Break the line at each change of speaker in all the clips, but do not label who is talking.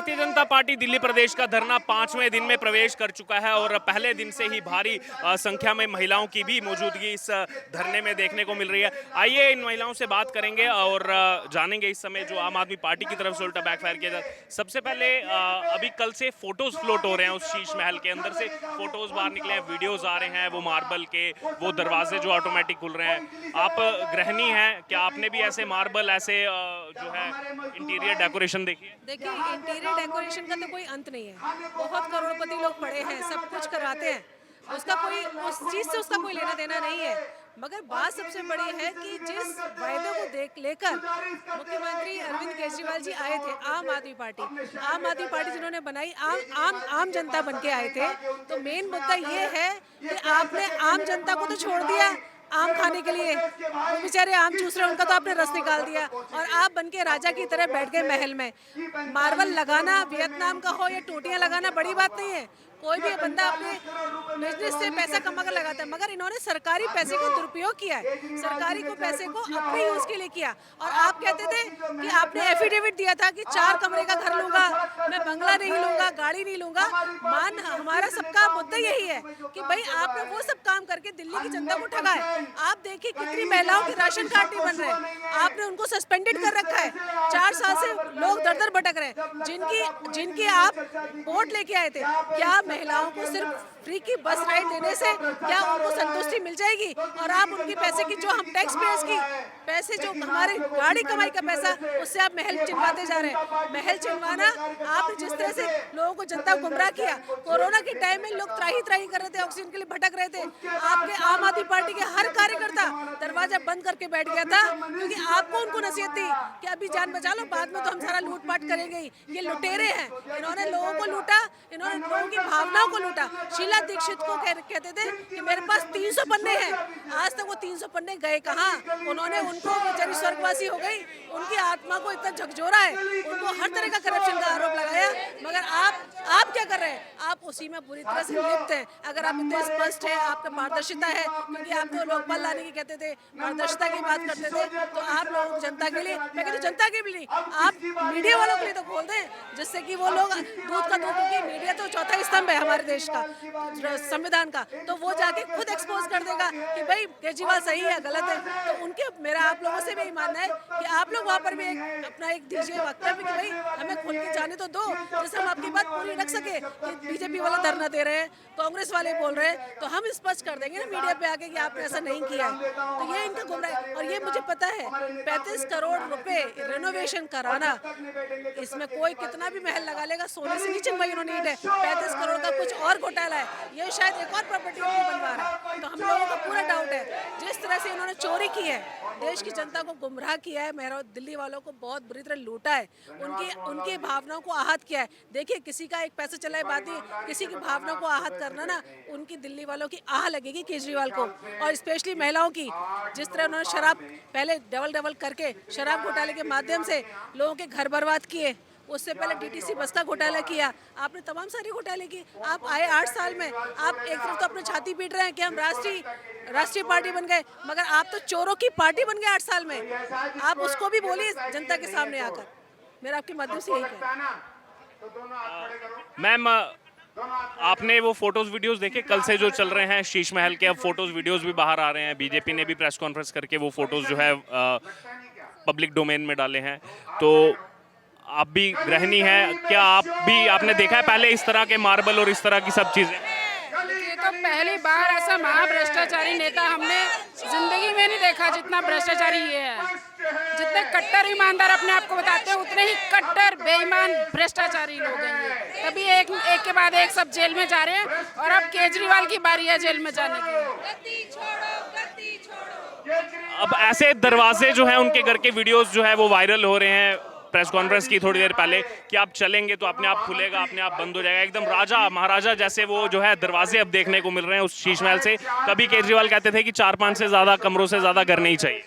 Bharatiya Janata party Delhi प्रदेश का धरना 5वें दिन में प्रवेश कर चुका है और पहले दिन से ही भारी संख्या में महिलाओं की भी मौजूदगी इस धरने में देखने को मिल रही है। आइए इन महिलाओं से बात करेंगे और जानेंगे इस समय जो आम आदमी पार्टी की तरफ से उल्टा बैकफायर किया जाए। सबसे पहले अभी कल से फोटोज फ्लोट हो रहे हैं, उस शीश महल के अंदर से फोटोज बाहर निकले हैं, वीडियोज आ रहे हैं, वो मार्बल के वो दरवाजे जो ऑटोमेटिक खुल रहे हैं। आप गृहिणी हैं, क्या आपने भी ऐसे मार्बल ऐसे जो है इंटीरियर डेकोरेशन देखी है?
देखिए, इंटीरियर डेकोरेशन का तो कोई अंत नहीं है। बहुत करोड़पति लोग पड़े हैं, सब कुछ कराते हैं, उसका कोई उस चीज से उसका कोई लेना देना नहीं है। मगर बात सबसे बड़ी है कि जिस वायदे को लेकर मुख्यमंत्री अरविंद केजरीवाल जी आए थे, आम आदमी पार्टी जिन्होंने बनाई, आम जनता बन के आए थे, तो मेन मुद्दा ये है कि आपने आम जनता को तो छोड़ दिया आम खाने के लिए, वो बेचारे आम चूस रहे, उनका तो आपने रस निकाल दिया और आप बन के राजा की तरह बैठ गए महल में। मार्बल लगाना वियतनाम का हो या टोटियां लगाना बड़ी बात नहीं है, कोई भी बंदा अपने बिजनेस से पैसा कमा कर लगाता है, मगर इन्होंने सरकारी पैसे का दुरुपयोग किया है, सरकारी को पैसे को अपने यूज के लिए किया। और आप कहते थे कि आपने एफिडेविट दिया था कि 4 कमरे का घर लूंगा, मैं बंगला नहीं लूंगा, गाड़ी नहीं लूंगा। हमारा सबका मुद्दा यही है कि भाई आपने वो सब काम करके दिल्ली की जनता को ठगा है। आप देखिए कितनी महिलाओं के राशन कार्ड नहीं बन रहे, आपने उनको सस्पेंडेड कर रखा है। 4 साल से लोग दर दर भटक रहे हैं, जिनकी आप वोट लेके आए थे। क्या महिलाओं को सिर्फ फ्री की बस राइड देने से क्या उनको संतुष्टि मिल जाएगी? और आप उनकी पैसे की, जो हम टैक्स पेयर्स की पैसे, जो हमारे गाड़ी कमाई का पैसा, उससे आप महल चिनवाते जा रहे हैं। महल चिनवाना, आपने जिस तरह से लोगों को, जनता को गुमराह किया। कोरोना के टाइम में लोग त्राही त्राही कर रहे थे, ऑक्सीजन के लिए भटक रहे थे, आपके आम आदमी पार्टी के हर कार्यकर्ता दरवाजा बंद करके बैठ गया था, क्योंकि आपको उनको नसीहत थी कि अभी जान बचा लो, बाद में तो हम सारा लूटपाट करेंगे ही। ये लुटेरे हैं, इन्होंने लोगों को लूटा, इन्होंने लोगों की भावनाओं को लूटा। शीला दीक्षित को कहते थे कि मेरे पास 300 पन्ने हैं, आज तक वो 300 पन्ने गए कहाँ? उन्होंने उनको, बेचारी स्वर्गवासी हो गई, उनकी आत्मा को इतना झकझोरा है, उनको हर तरह का करप्शन का आरोप लगाया। मगर आप क्या कर रहे हैं? आप उसी में पूरी तरह से लिप्त हैं। अगर आप इतने स्पष्ट है, आपका पारदर्शिता है, क्योंकि आप तो लोकपाल लाने की कहते थे, पारदर्शिता की बात करते थे, तो आप लोग जनता के लिए, मैं कहती हूँ जनता के लिए नहीं, आप मीडिया वालों के लिए तो खोल दें, जिससे कि वो लोग दूध का दूध, क्योंकि मीडिया तो चौथा स्तंभ है हमारे देश का, संविधान का, तो वो जाके खुद एक्सपोज कर देगा कि भाई केजरीवाल सही है गलत है। तो उनके, मेरा आप लोगों से भी यही मानना है कि आप लोग वहाँ पर भी अपना एक दीजिए वक्तव्य कि भाई हमें खुल के जाने तो दो, जिससे हम आपकी बात पूरी रख सके। कि बीजेपी वाले धरना दे रहे हैं, कांग्रेस वाले बोल रहे हैं, तो हम स्पष्ट कर देंगे ना मीडिया पे आके कि आपने ऐसा नहीं किया है। तो ये इनका गुमराह है। और ये मुझे पता है, 35 करोड़ रुपए रेनोवेशन कराना, इसमें कोई कितना भी महल लगा लेगा, सोने से नहीं चिनवाई उन्होंने ईंट है। 35 करोड़ का कुछ और घोटाला है, ये शायद एक और प्रॉपर्टी अपनी बनवा रहा है। तो हम लोगों को पूरा डाउट है, जिस तरह से इन्होंने चोरी की है, देश की जनता को गुमराह किया है, मेरा दिल्ली वालों को बहुत बुरी तरह लूटा है, उनकी भावनाओं को आहत किया है। देखिए, किसी का एक पैसे चलाए बात ही, किसी की भावनाओं को आहत करना ना, उनकी दिल्ली वालों की आह लगेगी केजरीवाल को, और स्पेशली महिलाओं की। जिस तरह उन्होंने शराब पहले डबल करके शराब घोटाले के माध्यम से लोगों के घर बर्बाद किए, उससे पहले डीटीसी बस का घोटाला किया, आपने तमाम सारी घोटाले की। आप आए 8 साल में, आप एक तरफ तो अपने छाती पीट रहे हैं कि हम राष्ट्रीय पार्टी बन गए, मगर आप तो चोरों की पार्टी बन गए 8 साल में। आप उसको भी बोलिए जनता के सामने आकर। मेरा आपके माध्यम से यही कहना।
मैम, आपने वो फोटोज वीडियोस देखे कल से जो चल रहे हैं शीश महल के? अब फोटोज वीडियोस भी बाहर आ रहे हैं, बीजेपी ने भी प्रेस कॉन्फ्रेंस करके वो फोटोज जो है पब्लिक डोमेन में डाले हैं। तो आप भी गृहिणी हैं, क्या आप भी, आपने देखा है पहले इस तरह के मार्बल और इस तरह की सब चीजें?
ये तो पहली बार ऐसा महाभ्रष्टाचारी नेता हमने जिंदगी में नहीं देखा, जितना भ्रष्टाचारी ये है। जितने कट्टर ईमानदार अपने आप को बताते हैं, उतने ही कट्टर बेईमान भ्रष्टाचारी लोग हैं ये। तभी एक के बाद एक सब जेल में जा रहे हैं, और अब केजरीवाल की बारी है जेल में जाने की।
अब ऐसे दरवाजे जो है उनके घर के वीडियोस जो है वो वायरल हो रहे हैं। प्रेस कॉन्फ्रेंस की थोड़ी देर पहले कि आप चलेंगे तो अपने आप खुलेगा, अपने आप बंद हो जाएगा, एकदम राजा महाराजा जैसे वो जो है दरवाजे अब देखने को मिल रहे हैं उस शीश महल से। कभी केजरीवाल कहते थे कि 4-5 से ज्यादा कमरों से ज्यादा घर नहीं चाहिए।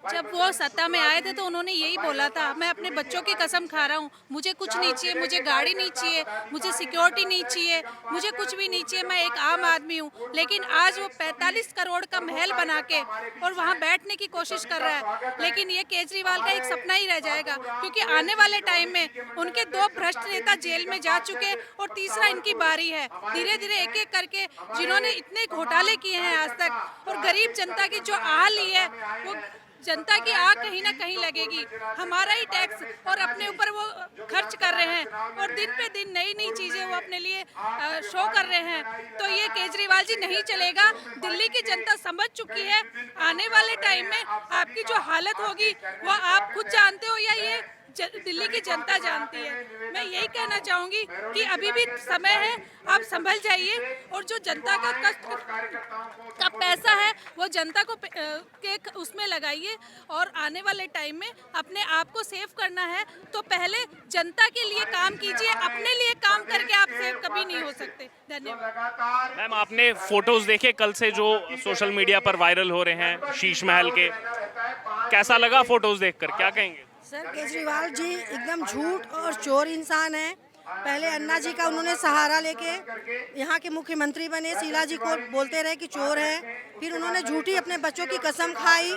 जब वो सत्ता में आए थे तो उन्होंने यही बोला था, मैं अपने बच्चों की कसम खा रहा हूँ, मुझे कुछ नहीं चाहिए, मुझे गाड़ी नहीं चाहिए, मुझे सिक्योरिटी नहीं चाहिए, मुझे कुछ भी नहीं चाहिए, मैं एक आम आदमी हूँ। लेकिन आज वो 45 करोड़ का महल बना के और वहाँ बैठने की कोशिश कर रहा है। लेकिन ये केजरीवाल का एक सपना ही रह जाएगा, क्योंकि आने वाले टाइम में उनके 2 भ्रष्ट नेता जेल में जा चुके और तीसरा इनकी बारी है। धीरे धीरे एक एक करके जिन्होंने इतने घोटाले किए हैं आज तक, और गरीब जनता की जो आह ली है, वो जनता की आग कहीं ना कहीं लगेगी। हमारा ही टैक्स और अपने ऊपर वो खर्च कर रहे हैं और दिन पे दिन नई नई चीजें वो अपने लिए शो कर रहे हैं। तो ये केजरीवाल जी नहीं चलेगा। दिल्ली की जनता समझ चुकी है। आने वाले टाइम में आपकी जो हालत होगी वो आप खुद जानते हो या ये दिल्ली की जनता जानती है। मैं यही कहना चाहूंगी कि अभी भी समय है, आप संभल जाइए और जो जनता का कष्ट का पैसा है वो जनता को के उसमें लगाइए। और आने वाले टाइम में अपने आप को सेव करना है तो पहले जनता के लिए काम कीजिए, अपने लिए काम करके आप सेव कभी नहीं हो सकते। धन्यवाद।
मैम, आपने फोटोज देखे कल से जो सोशल मीडिया पर वायरल हो रहे हैं शीश महल के, कैसा लगा फोटोज देखकर, क्या कहेंगे?
सर, केजरीवाल जी एकदम झूठ और चोर इंसान है। पहले अन्ना जी का उन्होंने सहारा लेके यहाँ के मुख्यमंत्री बने, शीला जी को बोलते रहे कि चोर है। फिर उन्होंने झूठी अपने बच्चों की कसम खाई।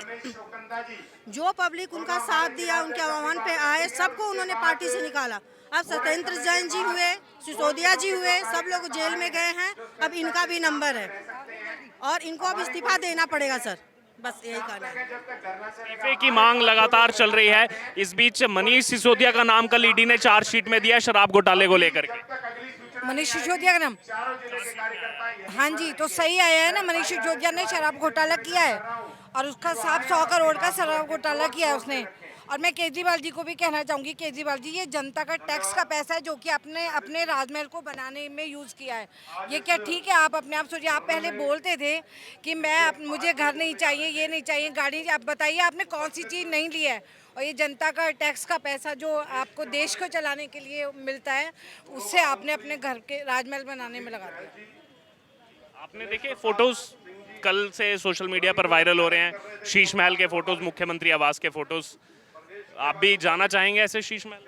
जो पब्लिक उनका साथ दिया, उनके आह्वान पे आए, सबको उन्होंने पार्टी से निकाला। अब सत्येंद्र जैन जी हुए, सिसोदिया जी हुए, सब लोग जेल में गए हैं। अब इनका भी नंबर है और इनको अब इस्तीफा देना पड़ेगा सर, बस यही कहना है।
इस्तीफे की मांग लगातार चल रही है। इस बीच मनीष सिसोदिया का नाम कल ईडी ने चार्जशीट में दिया शराब घोटाले को लेकर के।
मनीष सिसोदिया का नाम, हाँ जी, तो सही आया है ना। मनीष सिसोदिया ने शराब घोटाला किया है और उसका 100 करोड़ का शराब घोटाला किया है उसने। और मैं केजरीवाल जी को भी कहना चाहूँगी, केजरीवाल जी, ये जनता का टैक्स का पैसा है जो कि आपने अपने राजमहल को बनाने में यूज़ किया है। ये क्या ठीक है? आप अपने आप सोचिए, आप पहले बोलते थे कि मुझे घर नहीं चाहिए, ये नहीं चाहिए, गाड़ी। आप बताइए आपने कौन सी चीज़ नहीं ली है? और ये जनता का टैक्स का पैसा जो आपको देश को चलाने के लिए मिलता है, उससे आपने अपने घर के राजमहल बनाने में लगा दिया।
आपने देखे फोटोज कल से सोशल मीडिया पर वायरल हो रहे हैं, शीश महल के फोटोज, मुख्यमंत्री आवास के फोटोज। आप भी जाना चाहेंगे ऐसे शीश महल?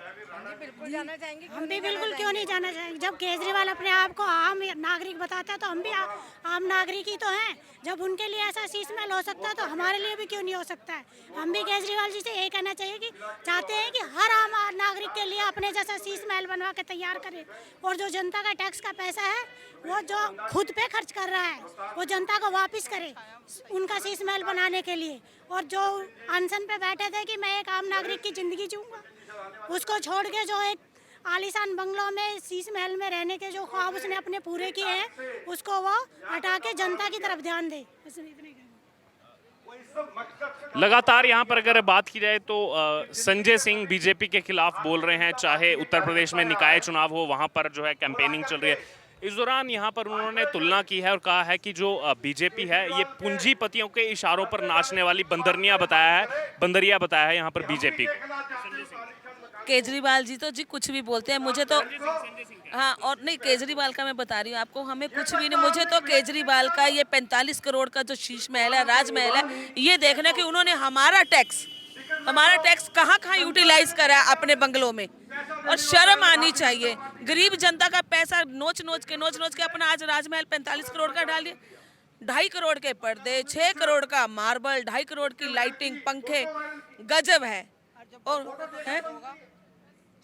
बिल्कुल जाना चाहेंगे।
हम भी बिल्कुल क्यों नहीं जाना चाहेंगे। जब केजरीवाल अपने आप को आम नागरिक बताता है तो हम भी आम नागरिक ही तो हैं। जब उनके लिए ऐसा शीश महल हो सकता है तो हमारे लिए भी क्यों नहीं हो सकता है। हम भी केजरीवाल जी से यही कहना चाहिए कि चाहते हैं कि हर आम नागरिक के लिए अपने जैसा शीश महल बनवा के तैयार करें। और जो जनता का टैक्स का पैसा है वो जो खुद पे खर्च कर रहा है वो जनता को वापस करे उनका शीश महल बनाने के लिए। और जो अनशन पे बैठे थे कि मैं एक आम नागरिक की जिंदगी जीऊँगा, उसको छोड़ के जो एक आलीशान बंगलों में शीश महल में रहने के जो ख्वाब उसने अपने पूरे किए हैं, उसको वो हटा के जनता की तरफ ध्यान दे।
लगातार यहाँ पर अगर बात की जाए तो संजय सिंह बीजेपी के खिलाफ बोल रहे हैं, चाहे उत्तर प्रदेश में निकाय चुनाव हो, वहाँ पर जो है कैंपेनिंग चल रही है। इस दौरान यहाँ पर उन्होंने तुलना की है और कहा है कि जो बीजेपी है ये पूंजीपतियों के इशारों पर नाचने वाली बंदरिया बताया है यहाँ पर बीजेपी को।
केजरीवाल जी तो जी कुछ भी बोलते हैं, मुझे तो हाँ, और नहीं, केजरीवाल का मैं बता रही हूँ आपको, हमें कुछ भी नहीं। मुझे तो केजरीवाल का ये 45 करोड़ का जो शीश महल है, राजमहल है, ये देखना कि उन्होंने हमारा टैक्स कहाँ कहाँ यूटिलाइज करा है अपने बंगलों में। और शर्म आनी चाहिए। गरीब जनता का पैसा नोच नोच के अपना आज राजमहल 45 करोड़ का डाल दिया। 2.5 करोड़ के पर्दे, 6 करोड़ का मार्बल, 2.5 करोड़ की लाइटिंग, पंखे, गजब है। और है?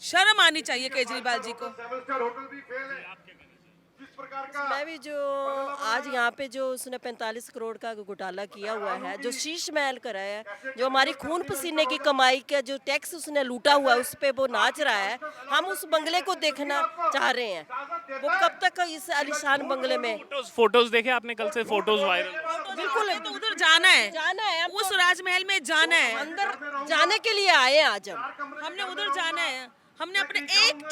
शर्म आनी चाहिए केजरीवाल जी को।
मैं भी जो आज यहाँ पे जो उसने 45 करोड़ का घोटाला किया हुआ है, जो शीश महल कराया है, जो हमारी खून पसीने की कमाई का जो टैक्स उसने लूटा हुआ है, उस पे वो नाच रहा है। हम उस बंगले को देखना चाह रहे हैं। वो कब तक इस आलीशान बंगले में।
फोटोज देखे आपने कल से? Photos viral.
बिल्कुल, तो उधर जाना है, उस राजमहल में जाना है,
अंदर जाने के लिए आए हैं आज
हमने उधर जाना है। हमने अपने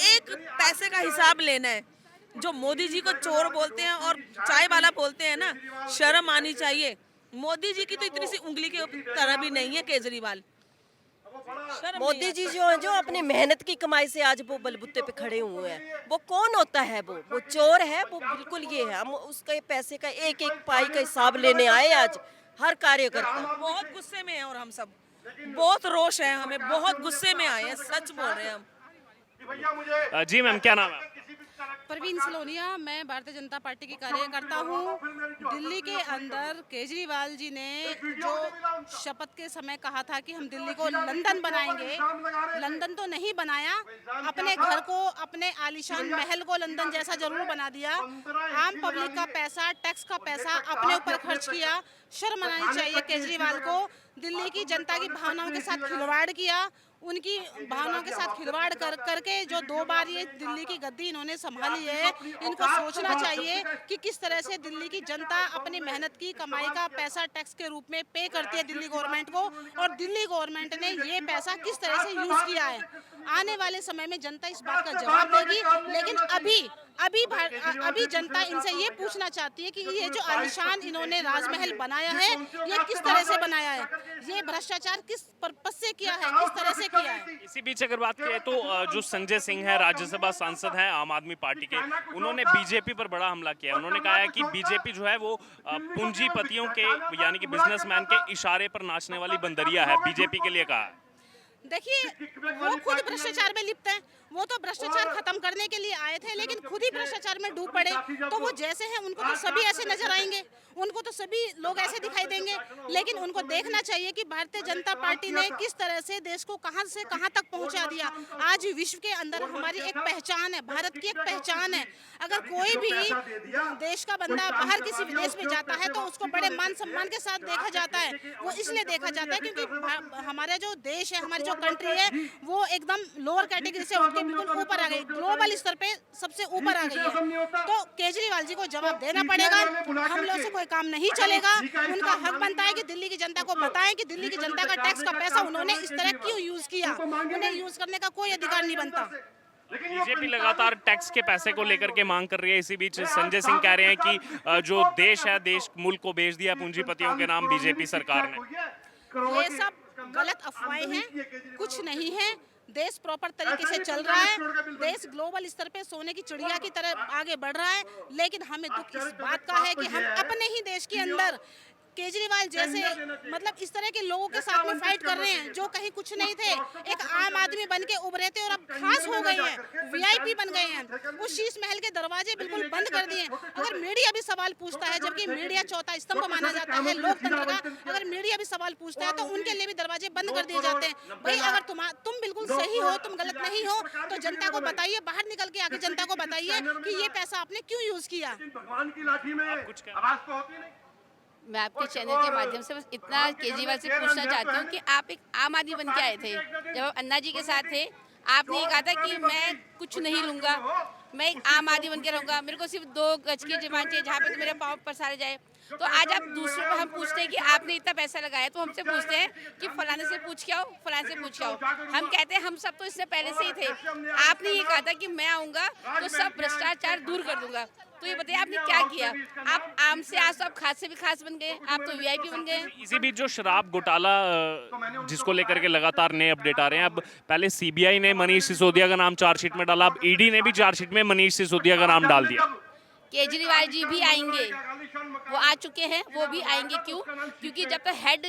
एक पैसे का हिसाब लेना है। जो मोदी जी को चोर बोलते हैं और चाय वाला बोलते हैं ना, शर्म आनी चाहिए। मोदी जी की तो इतनी सी उंगली के तरह भी नहीं है केजरीवाल।
मोदी जी जो है, जो अपनी मेहनत की कमाई से आज वो बलबूते पे खड़े हुए हैं। वो कौन होता है? वो चोर है। वो बिल्कुल ये है। हम उसके पैसे का एक एक पाई का हिसाब लेने आए आज, हर कार्यकर्ता।
बहुत गुस्से में है और हम सब बहुत रोष है हमें, बहुत गुस्से में आए हैं, सच बोल रहे हैं हम।
जी मैम, क्या नाम है?
परवीन सलोनिया, मैं भारतीय जनता पार्टी की कार्यकर्ता हूँ। दिल्ली के अंदर केजरीवाल जी ने जो शपथ के समय कहा था कि हम दिल्ली को लंदन बनाएंगे, लंदन तो नहीं बनाया, अपने घर को, अपने आलीशान महल को लंदन जैसा जरूर बना दिया। आम पब्लिक का पैसा, टैक्स का पैसा अपने ऊपर खर्च किया। शर्म आनी चाहिए केजरीवाल को। दिल्ली की जनता की भावनाओं के साथ खिलवाड़ किया, उनकी भावनाओं के साथ खिलवाड़ करके जो 2 बार ये दिल्ली की गद्दी इन्होंने संभाली है, इनको सोचना चाहिए कि किस तरह से दिल्ली की जनता अपनी मेहनत की कमाई का पैसा टैक्स के रूप में पे करती है दिल्ली गवर्नमेंट को, और दिल्ली गवर्नमेंट ने ये पैसा किस तरह से यूज किया है। आने वाले समय में जनता इस बात का जवाब देगी, लेकिन अभी जनता इनसे ये पूछना चाहती है कि ये जो आलीशान इन्होंने राजमहल बनाया है, ये किस तरह से बनाया है, ये भ्रष्टाचार किस पर्पस से किया है, किस तरह से किया है।
इसी बीच अगर बात करें तो जो संजय सिंह है, राज्यसभा सांसद हैं आम आदमी पार्टी के, उन्होंने बीजेपी पर बड़ा हमला किया। उन्होंने कहा है कि बीजेपी जो है वो पूंजीपतियों के, यानी कि बिजनेसमैन के इशारे पर नाचने वाली बंदरिया है, बीजेपी के लिए कहा है।
देखिए, वो खुद भ्रष्टाचार में लिप्त हैं। वो तो भ्रष्टाचार खत्म करने के लिए आए थे, लेकिन खुद ही भ्रष्टाचार में डूब पड़े। तो वो जैसे हैं उनको तो सभी ऐसे नजर आएंगे, उनको तो सभी लोग ऐसे दिखाई देंगे। लेकिन उनको देखना चाहिए कि भारतीय जनता पार्टी ने किस तरह से देश को कहां से कहां तक पहुंचा दिया। आज विश्व के अंदर हमारी एक पहचान है, भारत की एक पहचान है। अगर कोई भी देश का बंदा बाहर किसी विदेश में जाता है तो उसको बड़े मान सम्मान के साथ देखा जाता है। वो इसलिए देखा जाता है क्योंकि हमारा जो देश है, हमारी जो कंट्री है, वो एकदम लोअर कैटेगरी से उठके बिल्कुल ऊपर आ गई, ग्लोबल स्तर पे सबसे ऊपर आ गई है। तो केजरीवाल जी को जवाब देना पड़ेगा। हम लोग से कोई काम नहीं चलेगा। उनका हक बनता है कि दिल्ली की जनता को बताएं कि दिल्ली की जनता का टैक्स का पैसा उन्होंने इस तरह क्यों यूज किया। उन्हें यूज करने का कोई अधिकार नहीं बनता।
बीजेपी लगातार टैक्स के पैसे को लेकर के मांग कर रही है। इसी बीच संजय सिंह कह रहे हैं कि जो देश है, देश मुल्क को बेच दिया पूंजीपतियों के नाम बीजेपी सरकार ने।
ये सब गलत अफवाहें हैं, कुछ नहीं है। देश प्रॉपर तरीके से चल रहा है। देश ग्लोबल स्तर पे सोने की चिड़िया की तरह आगे बढ़ रहा है। लेकिन हमें दुख इस बात का है कि हम अपने ही देश के अंदर केजरीवाल जैसे मतलब इस तरह के लोगों के साथ में फाइट कर रहे हैं जो कहीं कुछ नहीं थे, एक आम आदमी बन के उभरे थे और अब खास हो गए हैं, वीआईपी बन गए हैं। उस शीश महल के दरवाजे बिल्कुल बंद कर दिए। अगर मीडिया भी सवाल पूछता है, जबकि मीडिया चौथा स्तंभ माना जाता है लोकतंत्र का, अगर मीडिया भी सवाल पूछता है तो उनके लिए भी दरवाजे बंद कर दिए जाते हैं। भाई अगर तुम बिल्कुल सही हो, तुम गलत नहीं हो, तो जनता को बताइए, बाहर निकल के आके जनता को बताइए कि ये पैसा आपने क्यों यूज किया।
मैं आपके चैनल के माध्यम से बस इतना केजरीवाल से पूछना चाहती हूँ कि आप एक आम आदमी बन के आए थे, जब आप अन्ना जी के साथ थे, आपने ये कहा था कि मैं कुछ नहीं लूँगा, मैं एक आम आदमी बन के रहूँगा, मेरे को सिर्फ 2 गज की डिमांड चाहिए जहाँ पे तो मेरे पाँव पसारे जाए। तो आज आप दूसरों को हम पूछते हैं कि आपने इतना पैसा लगाया, तो हमसे पूछते हैं कि फलाने से पूछ के आओ, फलाने से पूछ के आओ। हम कहते हैं हम सब तो इससे पहले से ही थे। आपने ये कहा था कि मैं आऊँगा तो सब भ्रष्टाचार दूर कर दूंगा। तो ये बताइए आपने क्या किया? आप आम से आज तो आप खास से भी खास बन गए, आप तो वीआईपी बन गए।
इसी बीच जो शराब घोटाला जिसको लेकर के लगातार नए अपडेट आ रहे हैं, अब पहले सीबीआई ने मनीष सिसोदिया का नाम चार्जशीट में डाला, अब ईडी ने भी चार्जशीट में मनीष सिसोदिया का नाम डाल दिया।
केजरीवाल जी भी आएंगे, वो आ चुके हैं, वो भी आएंगे। क्यों? क्योंकि जब तक हैंड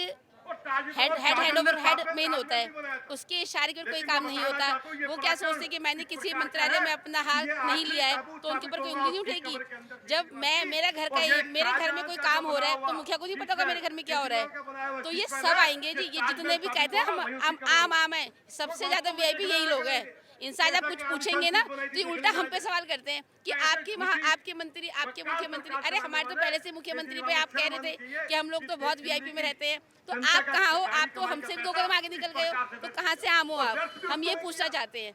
ओवर हेड मेन होता है, उसके इशारे पर कोई काम नहीं होता। वो क्या सोचते कि मैंने किसी मंत्रालय में अपना हाथ नहीं लिया है तो उनके ऊपर कोई उंगली नहीं उठेगी। जब मेरे घर में कोई काम हो रहा है तो मुखिया को नहीं पता होगा मेरे घर में क्या हो रहा है। तो ये सब आएंगे जी, ये जितने भी कहते हैं हम आम है, सबसे ज्यादा वीआईपी यही लोग हैं। इनसे आज आप कुछ पूछेंगे ना तो ये उल्टा हम पे सवाल करते हैं कि आपके मंत्री, आपके मुख्यमंत्री, अरे हमारे तो पहले से मुख्यमंत्री पे आप कह रहे थे कि हम लोग तो बहुत वीआईपी में रहते हैं, तो आप कहाँ हो? आप तो हमसे 2 कदम आगे निकल गए हो, तो कहाँ से आम हो आप? हम ये पूछना चाहते हैं।